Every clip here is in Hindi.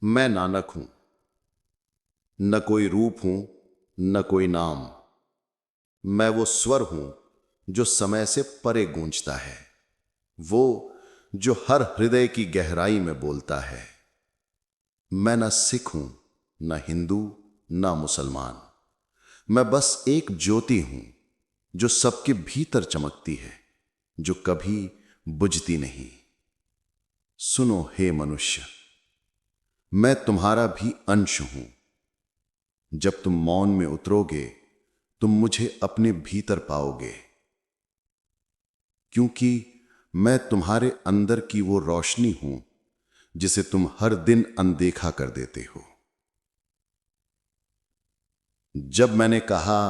मैं नानक हूं, न कोई रूप हूं, न कोई नाम। मैं वो स्वर हूं जो समय से परे गूंजता है, वो जो हर हृदय की गहराई में बोलता है। मैं न सिख हूं, न हिंदू, न मुसलमान। मैं बस एक ज्योति हूं जो सबके भीतर चमकती है, जो कभी बुझती नहीं। सुनो हे मनुष्य, मैं तुम्हारा भी अंश हूं। जब तुम मौन में उतरोगे, तुम मुझे अपने भीतर पाओगे, क्योंकि मैं तुम्हारे अंदर की वो रोशनी हूं जिसे तुम हर दिन अनदेखा कर देते हो। जब मैंने कहा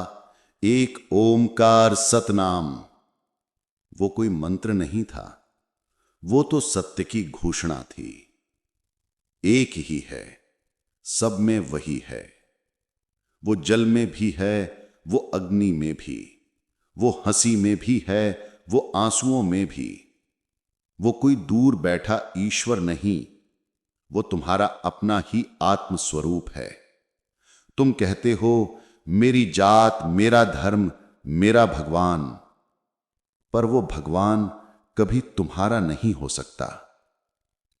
एक ओमकार सतनाम, वो कोई मंत्र नहीं था, वो तो सत्य की घोषणा थी। एक ही है, सब में वही है। वो जल में भी है, वो अग्नि में भी, वो हंसी में भी है, वो आंसुओं में भी। वो कोई दूर बैठा ईश्वर नहीं, वो तुम्हारा अपना ही आत्म स्वरूप है। तुम कहते हो मेरी जात, मेरा धर्म, मेरा भगवान, पर वो भगवान कभी तुम्हारा नहीं हो सकता,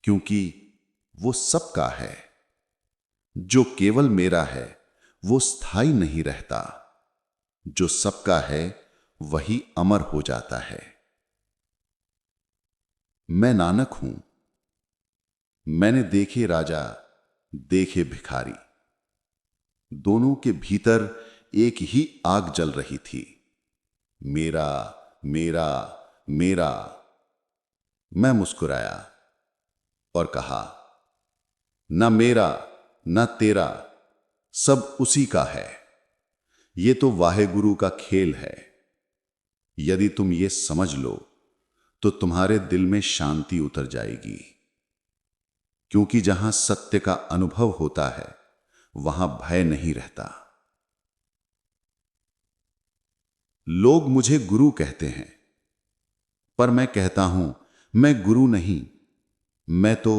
क्योंकि वो सबका है। जो केवल मेरा है वो स्थायी नहीं रहता, जो सबका है वही अमर हो जाता है। मैं नानक हूं। मैंने देखे राजा, देखे भिखारी, दोनों के भीतर एक ही आग जल रही थी। मेरा, मेरा, मेरा। मैं मुस्कुराया और कहा, न मेरा न तेरा, सब उसी का है। ये तो वाहेगुरु का खेल है। यदि तुम ये समझ लो तो तुम्हारे दिल में शांति उतर जाएगी, क्योंकि जहां सत्य का अनुभव होता है वहां भय नहीं रहता। लोग मुझे गुरु कहते हैं, पर मैं कहता हूं मैं गुरु नहीं, मैं तो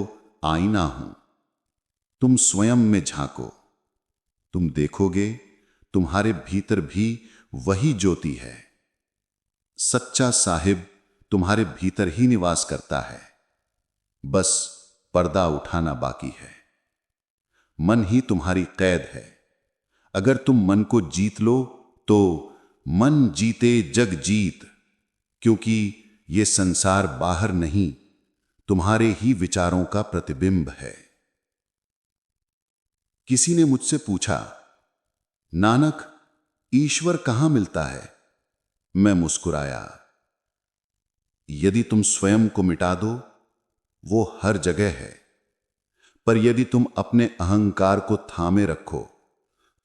आईना हूं। तुम स्वयं में झांको, तुम देखोगे तुम्हारे भीतर भी वही ज्योति है। सच्चा साहिब तुम्हारे भीतर ही निवास करता है, बस पर्दा उठाना बाकी है। मन ही तुम्हारी कैद है। अगर तुम मन को जीत लो तो मन जीते जग जीत, क्योंकि ये संसार बाहर नहीं, तुम्हारे ही विचारों का प्रतिबिंब है। किसी ने मुझसे पूछा, नानक, ईश्वर कहां मिलता है? मैं मुस्कुराया, यदि तुम स्वयं को मिटा दो वो हर जगह है, पर यदि तुम अपने अहंकार को थामे रखो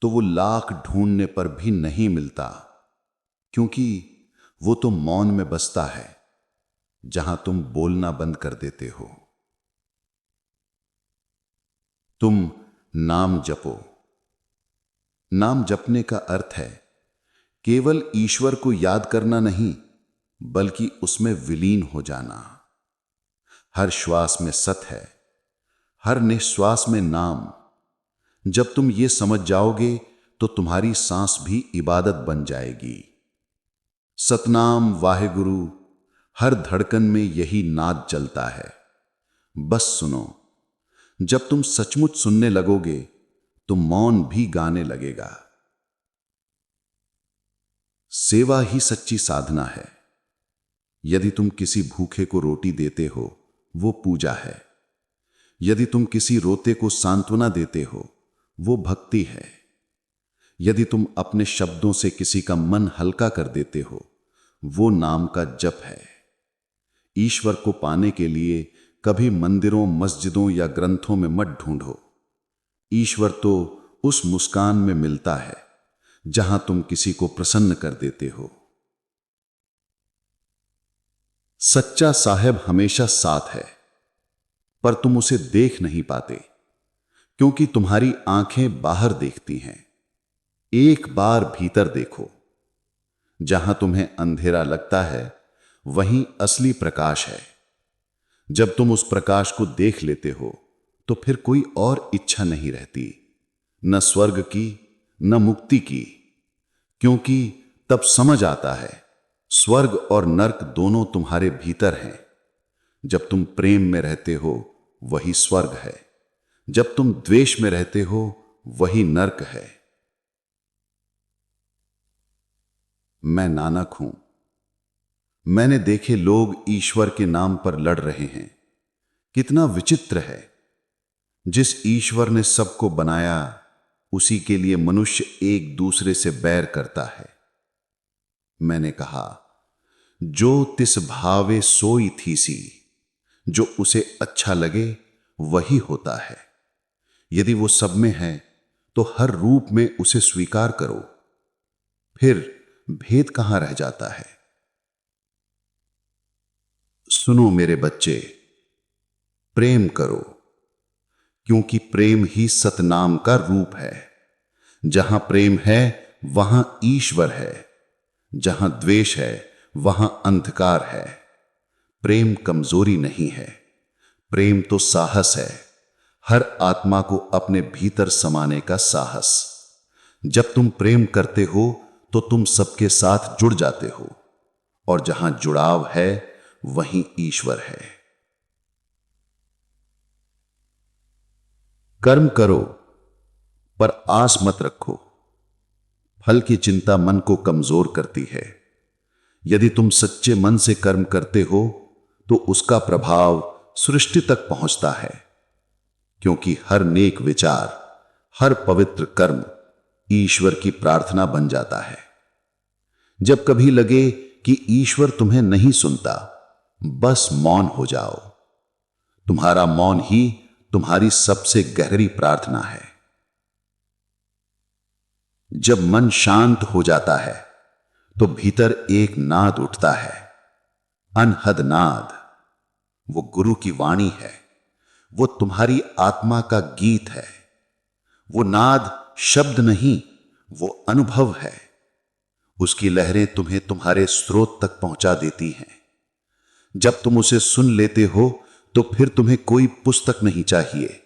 तो वो लाख ढूंढने पर भी नहीं मिलता, क्योंकि वो तो मौन में बसता है जहां तुम बोलना बंद कर देते हो। तुम नाम जपो। नाम जपने का अर्थ है केवल ईश्वर को याद करना नहीं, बल्कि उसमें विलीन हो जाना। हर श्वास में सत है, हर निश्वास में नाम। जब तुम ये समझ जाओगे तो तुम्हारी सांस भी इबादत बन जाएगी। सतनाम वाहेगुरु, हर धड़कन में यही नाद चलता है। बस सुनो, जब तुम सचमुच सुनने लगोगे तो मौन भी गाने लगेगा। सेवा ही सच्ची साधना है। यदि तुम किसी भूखे को रोटी देते हो वो पूजा है। यदि तुम किसी रोते को सांत्वना देते हो वो भक्ति है। यदि तुम अपने शब्दों से किसी का मन हल्का कर देते हो वो नाम का जप है। ईश्वर को पाने के लिए कभी मंदिरों, मस्जिदों या ग्रंथों में मत ढूंढो। ईश्वर तो उस मुस्कान में मिलता है जहां तुम किसी को प्रसन्न कर देते हो। सच्चा साहिब हमेशा साथ है, पर तुम उसे देख नहीं पाते, क्योंकि तुम्हारी आंखें बाहर देखती हैं। एक बार भीतर देखो, जहां तुम्हें अंधेरा लगता है वहीं असली प्रकाश है। जब तुम उस प्रकाश को देख लेते हो तो फिर कोई और इच्छा नहीं रहती, न स्वर्ग की न मुक्ति की, क्योंकि तब समझ आता है स्वर्ग और नर्क दोनों तुम्हारे भीतर हैं। जब तुम प्रेम में रहते हो वही स्वर्ग है, जब तुम द्वेष में रहते हो वही नर्क है। मैं नानक हूं। मैंने देखे लोग ईश्वर के नाम पर लड़ रहे हैं। कितना विचित्र है, जिस ईश्वर ने सबको बनाया उसी के लिए मनुष्य एक दूसरे से बैर करता है। मैंने कहा, जो तिस भावे सोई थीसी, जो उसे अच्छा लगे वही होता है। यदि वो सब में है तो हर रूप में उसे स्वीकार करो, फिर भेद कहां रह जाता है। सुनो मेरे बच्चे, प्रेम करो, क्योंकि प्रेम ही सतनाम का रूप है। जहां प्रेम है वहां ईश्वर है, जहां द्वेष है वहां अंधकार है। प्रेम कमजोरी नहीं है, प्रेम तो साहस है, हर आत्मा को अपने भीतर समाने का साहस। जब तुम प्रेम करते हो तो तुम सबके साथ जुड़ जाते हो, और जहां जुड़ाव है वहीं ईश्वर है। कर्म करो पर आस मत रखो। फल की चिंता मन को कमजोर करती है। यदि तुम सच्चे मन से कर्म करते हो तो उसका प्रभाव सृष्टि तक पहुंचता है, क्योंकि हर नेक विचार, हर पवित्र कर्म ईश्वर की प्रार्थना बन जाता है। जब कभी लगे कि ईश्वर तुम्हें नहीं सुनता, बस मौन हो जाओ। तुम्हारा मौन ही तुम्हारी सबसे गहरी प्रार्थना है। जब मन शांत हो जाता है तो भीतर एक नाद उठता है, अनहद नाद। वो गुरु की वाणी है, वो तुम्हारी आत्मा का गीत है। वो नाद शब्द नहीं, वो अनुभव है। उसकी लहरें तुम्हें तुम्हारे स्रोत तक पहुंचा देती हैं। जब तुम उसे सुन लेते हो तो फिर तुम्हें कोई पुस्तक नहीं चाहिए,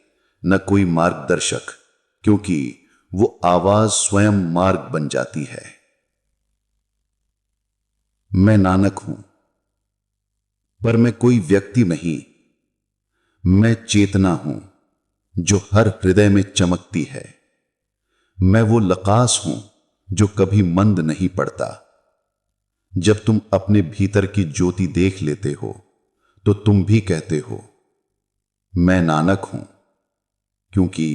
न कोई मार्गदर्शक, क्योंकि वो आवाज स्वयं मार्ग बन जाती है। मैं नानक हूं, पर मैं कोई व्यक्ति नहीं। मैं चेतना हूं जो हर हृदय में चमकती है। मैं वो लकास हूं जो कभी मंद नहीं पड़ता। जब तुम अपने भीतर की ज्योति देख लेते हो तो तुम भी कहते हो, मैं नानक हूं, क्योंकि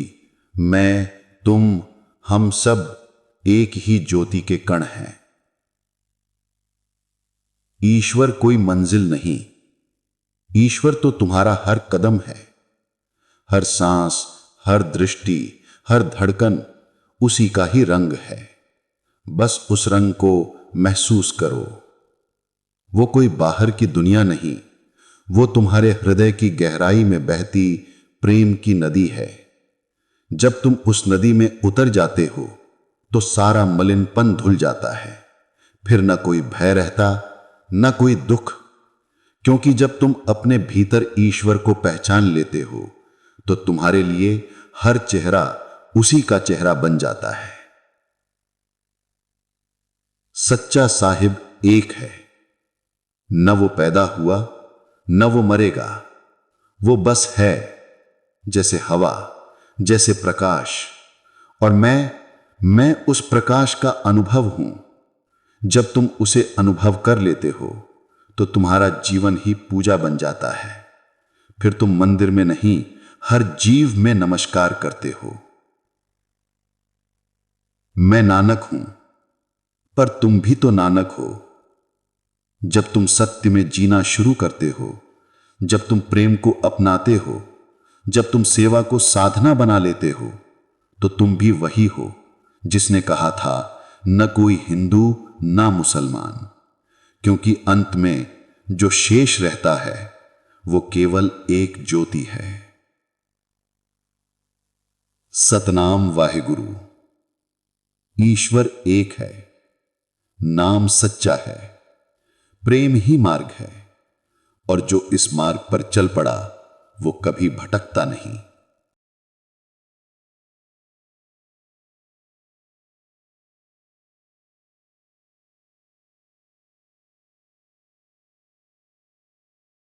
मैं, तुम, हम सब एक ही ज्योति के कण हैं। ईश्वर कोई मंजिल नहीं, ईश्वर तो तुम्हारा हर कदम है। हर सांस, हर दृष्टि, हर धड़कन उसी का ही रंग है। बस उस रंग को महसूस करो। वो कोई बाहर की दुनिया नहीं, वो तुम्हारे हृदय की गहराई में बहती प्रेम की नदी है। जब तुम उस नदी में उतर जाते हो तो सारा मलिनपन धुल जाता है। फिर न कोई भय रहता, न कोई दुख, क्योंकि जब तुम अपने भीतर ईश्वर को पहचान लेते हो तो तुम्हारे लिए हर चेहरा उसी का चेहरा बन जाता है। सच्चा साहिब एक है, न वो पैदा हुआ न वो मरेगा। वो बस है, जैसे हवा, जैसे प्रकाश। और मैं उस प्रकाश का अनुभव हूं। जब तुम उसे अनुभव कर लेते हो तो तुम्हारा जीवन ही पूजा बन जाता है। फिर तुम मंदिर में नहीं, हर जीव में नमस्कार करते हो। मैं नानक हूं, पर तुम भी तो नानक हो। जब तुम सत्य में जीना शुरू करते हो, जब तुम प्रेम को अपनाते हो, जब तुम सेवा को साधना बना लेते हो, तो तुम भी वही हो जिसने कहा था, न कोई हिंदू न मुसलमान, क्योंकि अंत में जो शेष रहता है वो केवल एक ज्योति है। सतनाम वाहिगुरु। ईश्वर एक है, नाम सच्चा है, प्रेम ही मार्ग है, और जो इस मार्ग पर चल पड़ा वो कभी भटकता नहीं।